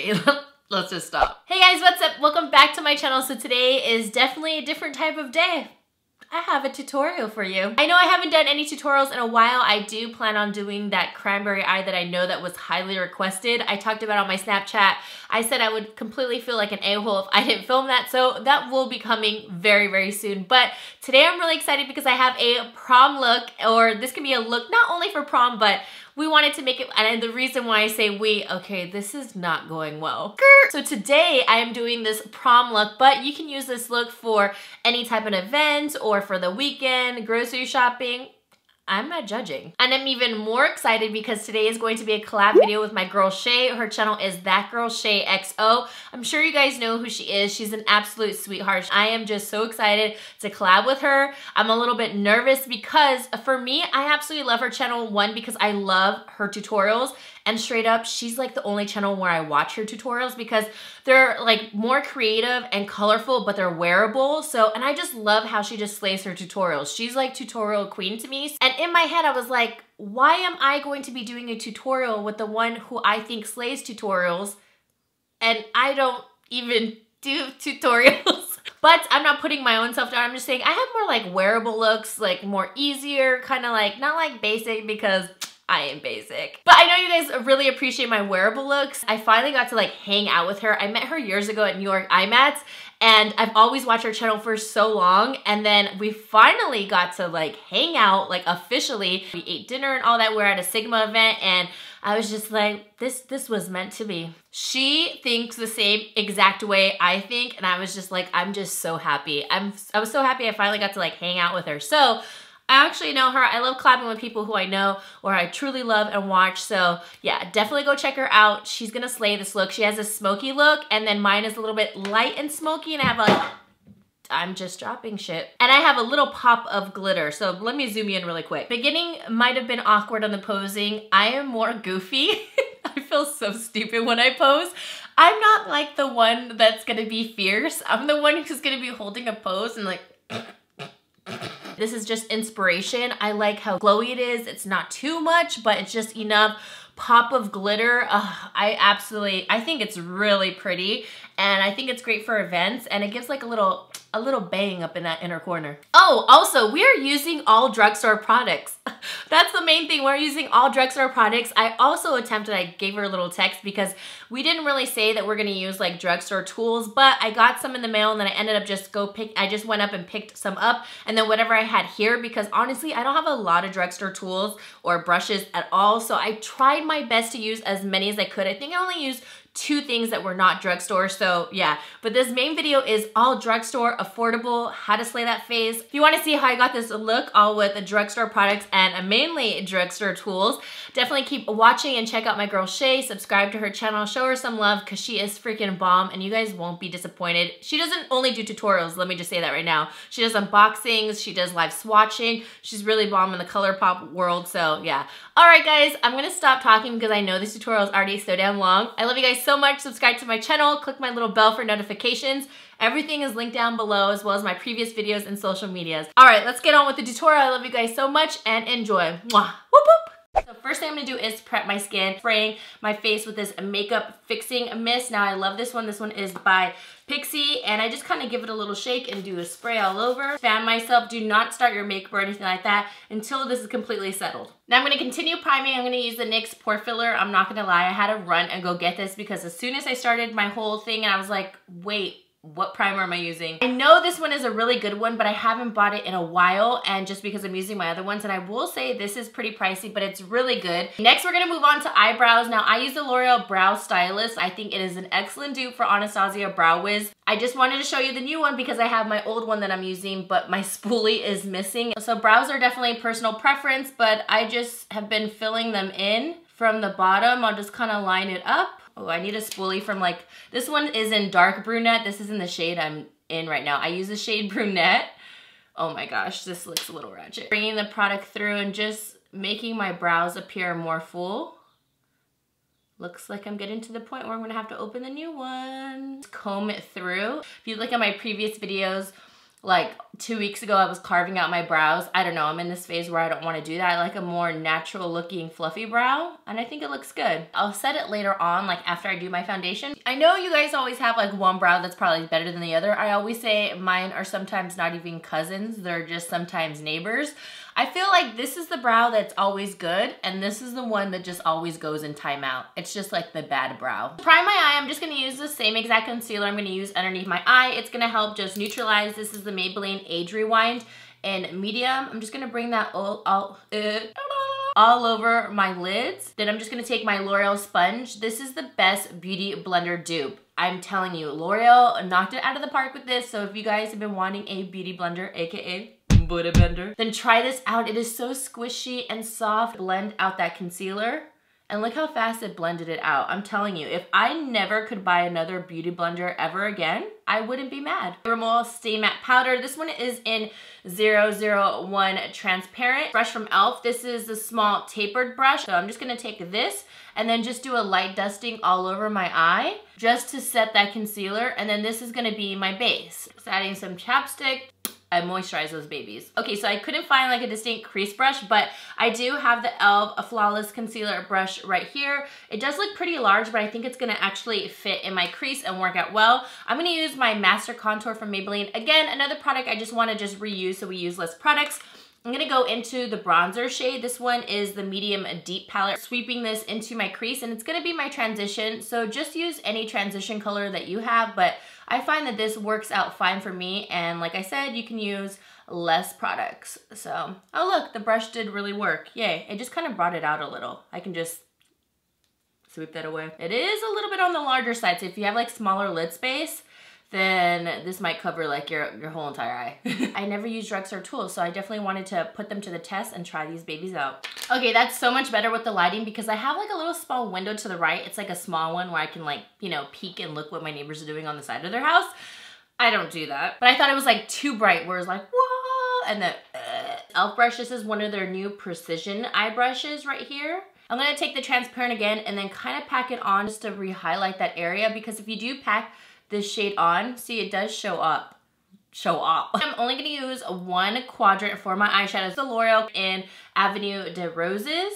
Okay, let's just stop. Hey guys, what's up? Welcome back to my channel. So today is definitely a different type of day. I have a tutorial for you. I know I haven't done any tutorials in a while. I do plan on doing that cranberry eye that I know that was highly requested. I talked about it on my Snapchat. I said I would completely feel like an a-hole if I didn't film that, so that will be coming very, very soon. But today I'm really excited because I have a prom look, or this can be a look not only for prom, but we wanted to make it, and the reason why I say we, okay, this is not going well. So today I am doing this prom look, but you can use this look for any type of event or for the weekend, grocery shopping. I'm not judging. And I'm even more excited because today is going to be a collab video with my girl Shay. Her channel is That Girl Shay XO. I'm sure you guys know who she is. She's an absolute sweetheart. I am just so excited to collab with her. I'm a little bit nervous because for me, I absolutely love her channel. One, because I love her tutorials, and straight up, she's like the only channel where I watch her tutorials because they're like more creative and colorful, but they're wearable. So, and I just love how she just slays her tutorials. She's like tutorial queen to me. And in my head, I was like, why am I going to be doing a tutorial with the one who I think slays tutorials and I don't even do tutorials? But I'm not putting my own self down. I'm just saying I have more like wearable looks, like more easier, kind of like, not like basic because I am basic. But I know you guys really appreciate my wearable looks. I finally got to like hang out with her. I met her years ago at New York IMATS, and I've always watched her channel for so long. And then we finally got to like hang out like officially. We ate dinner and all that. We're at a Sigma event and I was just like, this was meant to be. She thinks the same exact way I think. And I was just like, I'm just so happy. I was so happy I finally got to like hang out with her. So I actually know her. I love collabing with people who I know or I truly love and watch. So yeah, definitely go check her out. She's gonna slay this look. She has a smoky look, and then mine is a little bit light and smoky, and I have like, I'm just dropping shit. And I have a little pop of glitter. So let me zoom you in really quick. Beginning might have been awkward on the posing. I am more goofy. I feel so stupid when I pose. I'm not like the one that's gonna be fierce. I'm the one who's gonna be holding a pose and like, this is just inspiration. I like how glowy it is. It's not too much, but it's just enough pop of glitter. I think it's really pretty, and I think it's great for events, and it gives like a little bang up in that inner corner. Oh, also, we are using all drugstore products. That's the main thing. We're using all drugstore products. I also attempted, I gave her a little text because we didn't really say that we're gonna use like drugstore tools, but I got some in the mail and then I ended up I just went up and picked some up, and then whatever I had here, because honestly, I don't have a lot of drugstore tools or brushes at all. So I tried my best to use as many as I could. I think I only used 2 things that were not drugstore, so yeah. But this main video is all drugstore, affordable, how to slay that phase. If you want to see how I got this look, all with the drugstore products and mainly drugstore tools, definitely keep watching and check out my girl Shay. Subscribe to her channel, show her some love because she is freaking bomb and you guys won't be disappointed. She doesn't only do tutorials, let me just say that right now. She does unboxings, she does live swatching. She's really bomb in the color pop world, so yeah. All right guys, I'm gonna stop talking because I know this tutorial is already so damn long. I love you guys so much. Subscribe to my channel, click my little bell for notifications. Everything is linked down below, as well as my previous videos and social medias. All right, let's get on with the tutorial. I love you guys so much and enjoy. Mwah. Whoop whoop. So first thing I'm gonna do is prep my skin, spraying my face with this makeup fixing mist. Now I love this one. This one is by Pixie, and I just kind of give it a little shake and do a spray all over. Fan myself. Do not start your makeup or anything like that until this is completely settled. Now I'm gonna continue priming. I'm gonna use the NYX Pore Filler. I'm not gonna lie, I had to run and go get this because as soon as I started my whole thing, and I was like, wait, what primer am I using? I know this one is a really good one, but I haven't bought it in a while, and just because I'm using my other ones, and I will say this is pretty pricey, but it's really good. Next, we're gonna move on to eyebrows. Now, I use the L'Oreal Brow Stylist. I think it is an excellent dupe for Anastasia Brow Wiz. I just wanted to show you the new one because I have my old one that I'm using, but my spoolie is missing. So brows are definitely personal preference, but I just have been filling them in from the bottom. I'll just kind of line it up. Oh, I need a spoolie from like, this one is in dark brunette. This is in the shade I'm in right now. I use the shade brunette. Oh my gosh, this looks a little ratchet. Bringing the product through and just making my brows appear more full. Looks like I'm getting to the point where I'm gonna have to open the new one. Comb it through. If you look at my previous videos, like 2 weeks ago I was carving out my brows. I don't know, I'm in this phase where I don't want to do that. I like a more natural looking fluffy brow, and I think it looks good. I'll set it later on, like after I do my foundation. I know you guys always have like one brow that's probably better than the other. I always say mine are sometimes not even cousins, they're just sometimes neighbors. I feel like this is the brow that's always good, and this is the one that just always goes in timeout. It's just like the bad brow. To prime my eye, I'm just gonna use the same exact concealer I'm gonna use underneath my eye. It's gonna help just neutralize. This is the Maybelline Age Rewind in medium. I'm just gonna bring that all over my lids. Then I'm just gonna take my L'Oreal sponge. This is the best beauty blender dupe. I'm telling you, L'Oreal knocked it out of the park with this. So if you guys have been wanting a beauty blender, AKA Buddha blender, then try this out. It is so squishy and soft. Blend out that concealer. And look how fast it blended it out. I'm telling you, if I never could buy another beauty blender ever again, I wouldn't be mad. Rimmel Stay Matte Powder. This one is in 001 Transparent. Brush from e.l.f. This is the small tapered brush. So I'm just gonna take this and then just do a light dusting all over my eye just to set that concealer. And then this is gonna be my base. Just adding some chapstick. I moisturize those babies. Okay, so I couldn't find like a distinct crease brush, but I do have the e.l.f. Flawless Concealer brush right here. It does look pretty large, but I think it's gonna actually fit in my crease and work out well. I'm gonna use my Master Contour from Maybelline. Again, another product I just wanna reuse so we use less products. I'm gonna go into the bronzer shade. This one is the medium deep palette. Sweeping this into my crease, and it's gonna be my transition. So just use any transition color that you have, but I find that this works out fine for me. And like I said, you can use less products. So, oh look, the brush did really work. Yay, it just kind of brought it out a little. I can just sweep that away. It is a little bit on the larger side. So if you have like smaller lid space, then this might cover like your whole entire eye. I never use drugstore tools, so I definitely wanted to put them to the test and try these babies out. Okay, that's so much better with the lighting because I have like a little small window to the right. It's like a small one where I can like, you know, peek and look what my neighbors are doing on the side of their house. I don't do that. But I thought it was like too bright where it's like, whoa, and the e.l.f. brush. This is one of their new precision eye brushes right here. I'm gonna take the transparent again and then kind of pack it on just to re-highlight that area, because if you do pack this shade on, see, it does show up. I'm only gonna use one quadrant for my eyeshadows. The L'Oreal in Avenue de Roses,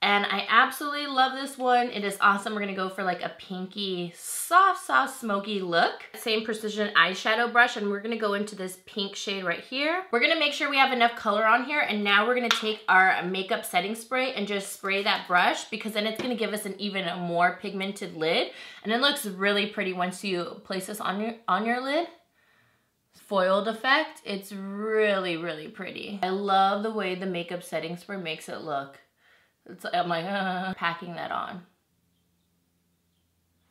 and I absolutely love this one. It is awesome. We're gonna go for like a pinky, soft, smoky look. Same precision eyeshadow brush, and we're gonna go into this pink shade right here. We're gonna make sure we have enough color on here, and now we're gonna take our makeup setting spray and just spray that brush, because then it's gonna give us an even more pigmented lid, and it looks really pretty once you place this on your lid. Foiled effect, it's really, really pretty. I love the way the makeup setting spray makes it look. I'm like, packing that on.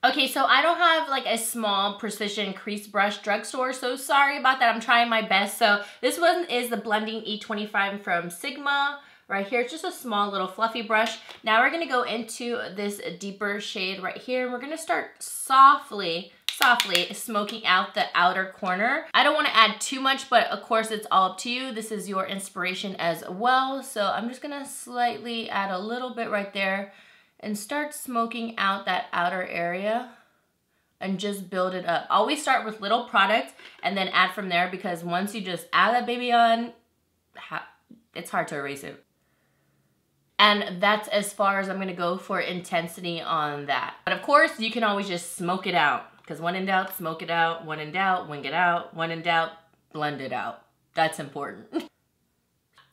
Okay, so I don't have like a small precision crease brush, drugstore, so sorry about that. I'm trying my best. So this one is the Blending E25 from Sigma. Right here, it's just a small little fluffy brush. Now we're gonna go into this deeper shade right here, and we're gonna start softly smoking out the outer corner. I don't wanna add too much, but of course it's all up to you. This is your inspiration as well. So I'm just gonna slightly add a little bit right there and start smoking out that outer area and just build it up. Always start with little product and then add from there, because once you just add that baby on, it's hard to erase it. And that's as far as I'm gonna go for intensity on that. But of course, you can always just smoke it out, because when in doubt, smoke it out. When in doubt, wing it out. When in doubt, blend it out. That's important.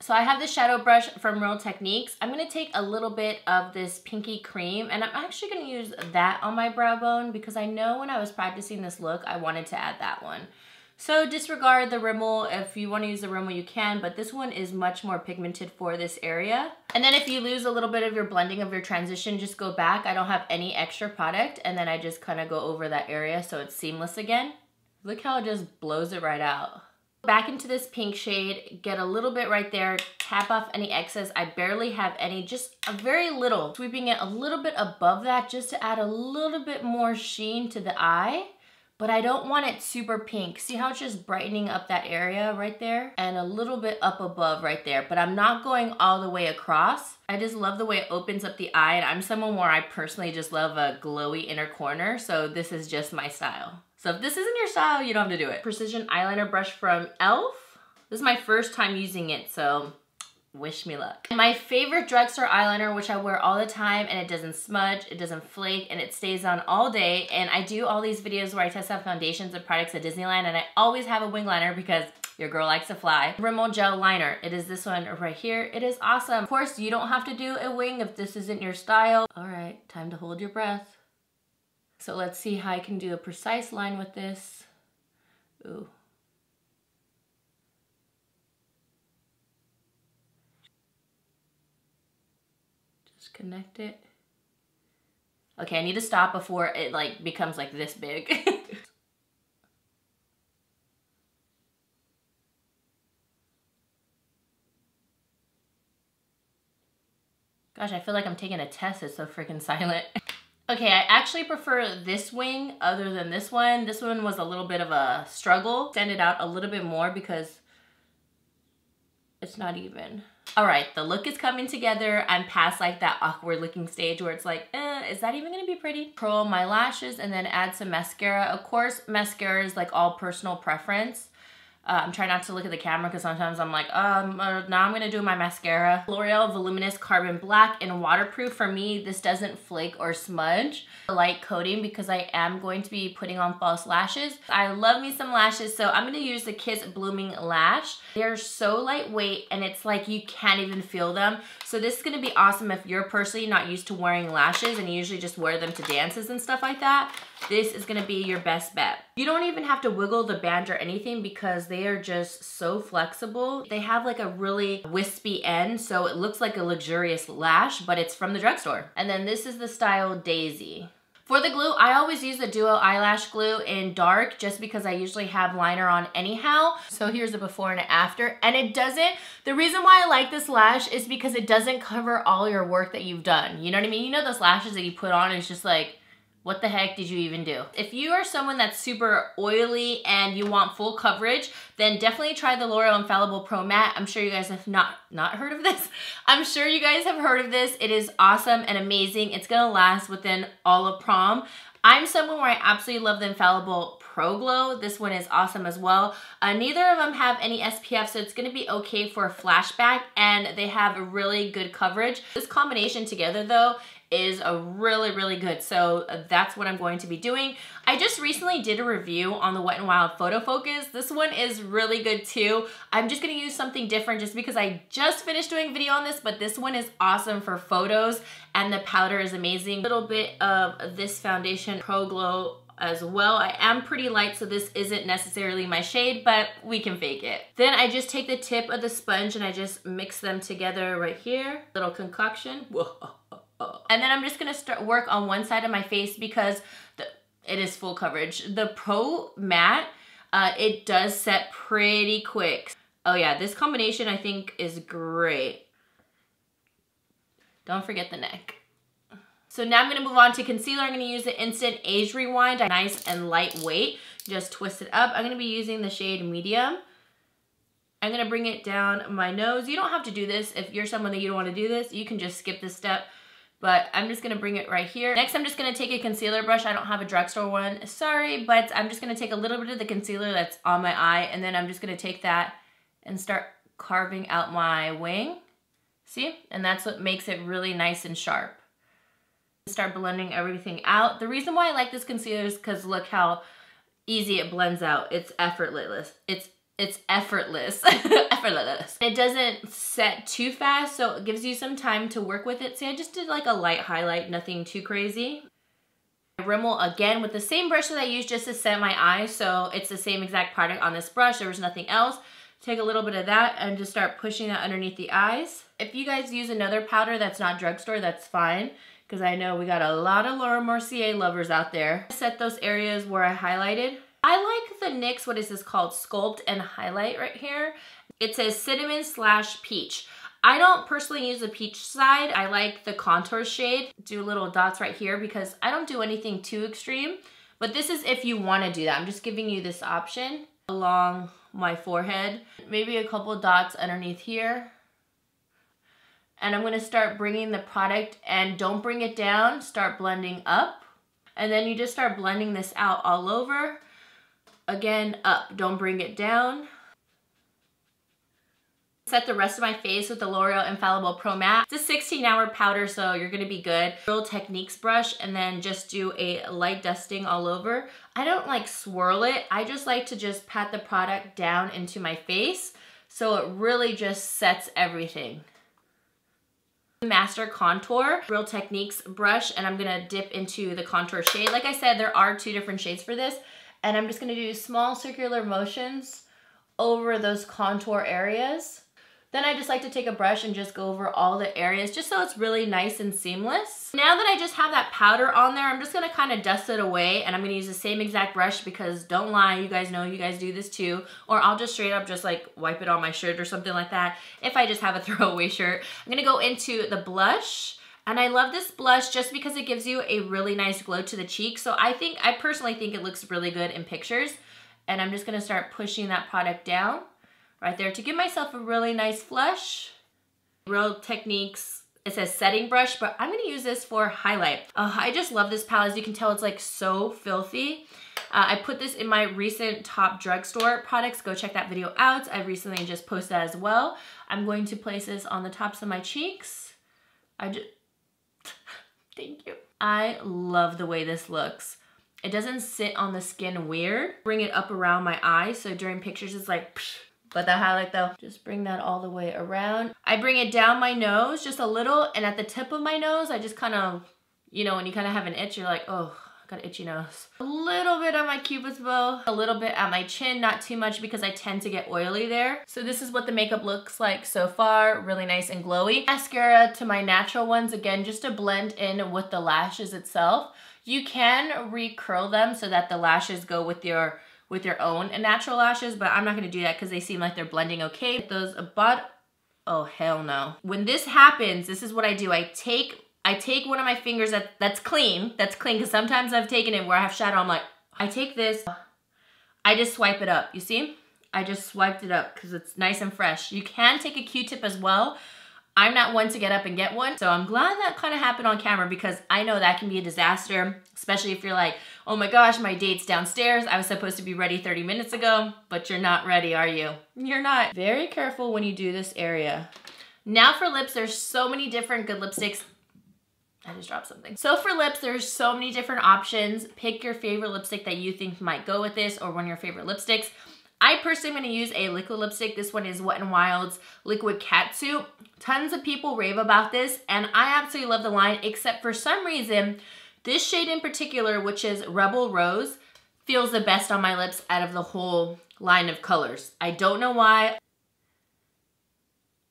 So I have this shadow brush from Real Techniques. I'm gonna take a little bit of this pinky cream, and I'm actually gonna use that on my brow bone, because I know when I was practicing this look, I wanted to add that one. So disregard the Rimmel. If you want to use the Rimmel, you can, but this one is much more pigmented for this area. And then if you lose a little bit of your blending of your transition, just go back. I don't have any extra product, and then I just kind of go over that area so it's seamless again. Look how it just blows it right out. Back into this pink shade, get a little bit right there, tap off any excess. I barely have any, just a very little. Sweeping it a little bit above that just to add a little bit more sheen to the eye. But I don't want it super pink. See how it's just brightening up that area right there? And a little bit up above right there. But I'm not going all the way across. I just love the way it opens up the eye. And I'm someone where I personally just love a glowy inner corner. So this is just my style. So if this isn't your style, you don't have to do it. Precision eyeliner brush from e.l.f. This is my first time using it, so wish me luck. My favorite drugstore eyeliner, which I wear all the time, and it doesn't smudge, it doesn't flake, and it stays on all day. And I do all these videos where I test out foundations and products at Disneyland, and I always have a wing liner because your girl likes to fly. Rimmel Gel Liner. It is this one right here. It is awesome. Of course, you don't have to do a wing if this isn't your style. All right, time to hold your breath. So let's see how I can do a precise line with this. Ooh. Connect it. Okay, I need to stop before it like becomes like this big. Gosh, I feel like I'm taking a test. It's so freaking silent. Okay, I actually prefer this wing other than this one. This one was a little bit of a struggle. Send it out a little bit more because it's not even. All right, the look is coming together. I'm past like that awkward looking stage where it's like, is that even gonna be pretty? Curl my lashes and then add some mascara. Of course, mascara is like all personal preference. I'm trying not to look at the camera because sometimes I'm like, now I'm gonna do my mascara. L'Oreal Voluminous Carbon Black and waterproof. For me, this doesn't flake or smudge. A light coating because I am going to be putting on false lashes. I love me some lashes, so I'm gonna use the Kiss Blooming Lash. They're so lightweight and it's like you can't even feel them. So this is gonna be awesome if you're personally not used to wearing lashes and you usually just wear them to dances and stuff like that. This is gonna be your best bet. You don't even have to wiggle the band or anything because they are just so flexible. They have like a really wispy end, so it looks like a luxurious lash, but it's from the drugstore. And then this is the style Daisy. For the glue, I always use the Duo Eyelash Glue in dark just because I usually have liner on anyhow. So here's the before and after, and it doesn't, the reason why I like this lash is because it doesn't cover all your work that you've done. You know what I mean? You know those lashes that you put on, it's just like, what the heck did you even do? If you are someone that's super oily and you want full coverage, then definitely try the L'Oreal Infallible Pro Matte. I'm sure you guys have not heard of this. I'm sure you guys have heard of this. It is awesome and amazing. It's gonna last within all of prom. I'm someone where I absolutely love the Infallible Pro Glow. This one is awesome as well. Neither of them have any SPF, so it's gonna be okay for a flashback, and they have a really good coverage. This combination together though is a really good, so that's what I'm going to be doing. I just recently did a review on the Wet n Wild Photo Focus. This one is really good too. I'm just gonna use something different just because I just finished doing a video on this, but this one is awesome for photos and the powder is amazing. A little bit of this foundation Pro Glow as well. I am pretty light, so this isn't necessarily my shade, but we can fake it. Then I just take the tip of the sponge and I just mix them together right here. Little concoction. Whoa. And then I'm just gonna start work on one side of my face because it is full coverage. The Pro Matte, it does set pretty quick. Oh yeah, this combination I think is great. Don't forget the neck. So now I'm gonna move on to concealer. I'm gonna use the Instant Age Rewind, nice and lightweight. Just twist it up. I'm gonna be using the shade Medium. I'm gonna bring it down my nose. You don't have to do this. If you're someone that you don't wanna do this, you can just skip this step. But I'm just gonna bring it right here. Next, I'm just gonna take a concealer brush. I don't have a drugstore one, sorry, but I'm just gonna take a little bit of the concealer that's on my eye, and then I'm just gonna take that and start carving out my wing. See? And that's what makes it really nice and sharp. Start blending everything out. The reason why I like this concealer is because look how easy it blends out. It's effortless. It's effortless. Effortless. It doesn't set too fast, so it gives you some time to work with it. See, I just did like a light highlight, nothing too crazy. Rimmel again with the same brush that I used just to set my eyes, so it's the same exact product on this brush. There was nothing else. Take a little bit of that and just start pushing that underneath the eyes. If you guys use another powder that's not drugstore, that's fine, because I know we got a lot of Laura Mercier lovers out there. Set those areas where I highlighted. I like the NYX, what is this called? Sculpt and Highlight right here. It says Cinnamon/Peach. I don't personally use the peach side. I like the contour shade. Do little dots right here because I don't do anything too extreme. But this is if you want to do that. I'm just giving you this option along my forehead. Maybe a couple dots underneath here. And I'm going to start bringing the product, and don't bring it down. Start blending up. And then you just start blending this out all over. Again, up, don't bring it down. Set the rest of my face with the L'Oreal Infallible Pro Matte. It's a 16-hour powder, so you're gonna be good. Real Techniques brush, and then just do a light dusting all over. I don't like swirl it. I just like to just pat the product down into my face, so it really just sets everything. Master Contour, Real Techniques brush, and I'm gonna dip into the contour shade. Like I said, there are 2 different shades for this, and I'm just gonna do small circular motions over those contour areas. Then I just like to take a brush and just go over all the areas just so it's really nice and seamless. Now that I just have that powder on there, I'm just gonna kind of dust it away, and I'm gonna use the same exact brush because don't lie, you guys know you guys do this too, or I'll just straight up just like wipe it on my shirt or something like that if I just have a throwaway shirt. I'm gonna go into the blush, and I love this blush just because it gives you a really nice glow to the cheek. So I personally think it looks really good in pictures, and I'm just gonna start pushing that product down right there to give myself a really nice flush. Real Techniques, it says setting brush, but I'm gonna use this for highlight. I just love this palette. As you can tell, it's like so filthy. I put this in my recent top drugstore products. Go check that video out. I recently just posted that as well. I'm going to place this on the tops of my cheeks. Thank you. I love the way this looks. It doesn't sit on the skin weird. Bring it up around my eyes, so during pictures it's like, psh. But the highlight though, just bring that all the way around. I bring it down my nose just a little, and at the tip of my nose, I just kind of, you know, when you kind of have an itch, you're like, oh, I got an itchy nose. A little bit on my cupid's bow, a little bit at my chin, not too much because I tend to get oily there. So this is what the makeup looks like so far, really nice and glowy. Mascara to my natural ones, again, just to blend in with the lashes itself. You can recurl them so that the lashes go with your own natural lashes, but I'm not gonna do that because they seem like they're blending okay. Those oh hell no. When this happens, this is what I do. I take one of my fingers that's clean, because sometimes I've taken it where I have shadow, I'm like, I take this, I just swipe it up, you see? I just swiped it up because it's nice and fresh. You can take a Q-tip as well. I'm not one to get up and get one, so I'm glad that kind of happened on camera because I know that can be a disaster, especially if you're like, oh my gosh, my date's downstairs. I was supposed to be ready 30 minutes ago, but you're not ready, are you? You're not. Very careful when you do this area. Now for lips, there's so many different good lipsticks. I just dropped something. So for lips, there's so many different options. Pick your favorite lipstick that you think might go with this, or one of your favorite lipsticks. I personally am going to use a liquid lipstick. This one is Wet n Wild's Liquid Catsuit. Tons of people rave about this, and I absolutely love the line, except for some reason, this shade in particular, which is Rebel Rose, feels the best on my lips out of the whole line of colors. I don't know why.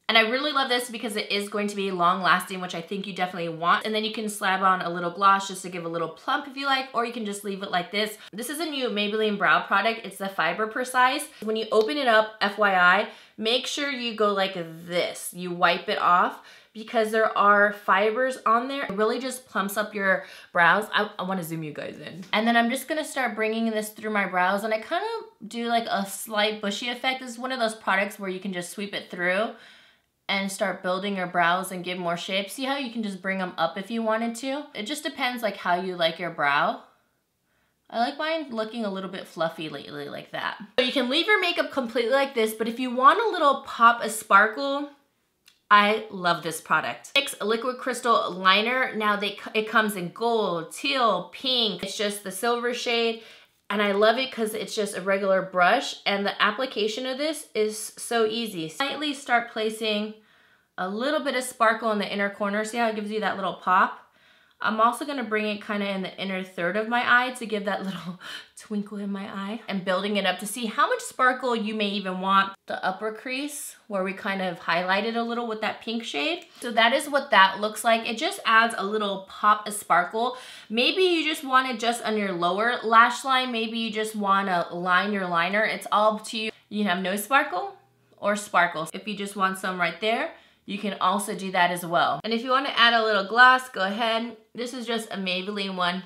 And I really love this because it is going to be long lasting, which I think you definitely want. And then you can slap on a little gloss just to give a little plump if you like, or you can just leave it like this. This is a new Maybelline brow product. It's the Fiber Precise. When you open it up, FYI, make sure you go like this. You wipe it off because there are fibers on there. It really just plumps up your brows. I want to zoom you guys in. And then I'm just going to start bringing this through my brows, and I kind of do like a slight bushy effect. This is one of those products where you can just sweep it through and start building your brows and give more shape. See how you can just bring them up if you wanted to? It just depends like how you like your brow. I like mine looking a little bit fluffy lately like that. So you can leave your makeup completely like this, but if you want a little pop of sparkle, I love this product. It's a liquid crystal liner. Now it comes in gold, teal, pink. It's just the silver shade. And I love it because it's just a regular brush, and the application of this is so easy. Slightly start placing a little bit of sparkle in the inner corner. See how it gives you that little pop? I'm also gonna bring it kind of in the inner third of my eye to give that little twinkle in my eye, and building it up to see how much sparkle you may even want. The upper crease where we kind of highlighted a little with that pink shade. So that is what that looks like. It just adds a little pop of sparkle. Maybe you just want it just on your lower lash line. Maybe you just want to line your liner. It's all up to you. You have no sparkle or sparkles. If you just want some right there, you can also do that as well. And if you want to add a little gloss, go ahead. This is just a Maybelline one.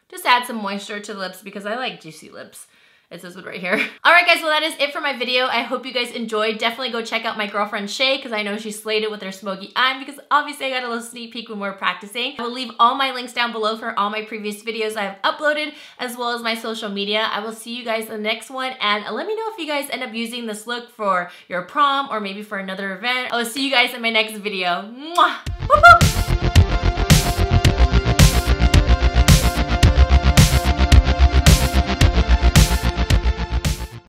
Just add some moisture to the lips because I like juicy lips. It says it right here. All right, guys, well, that is it for my video. I hope you guys enjoyed. Definitely go check out my girlfriend Shay, because I know she slayed it with her smoky eye, because obviously I got a little sneak peek when we're practicing. I will leave all my links down below for all my previous videos I have uploaded, as well as my social media. I will see you guys in the next one, and let me know if you guys end up using this look for your prom or maybe for another event. I will see you guys in my next video. Mwah! Woo-hoo!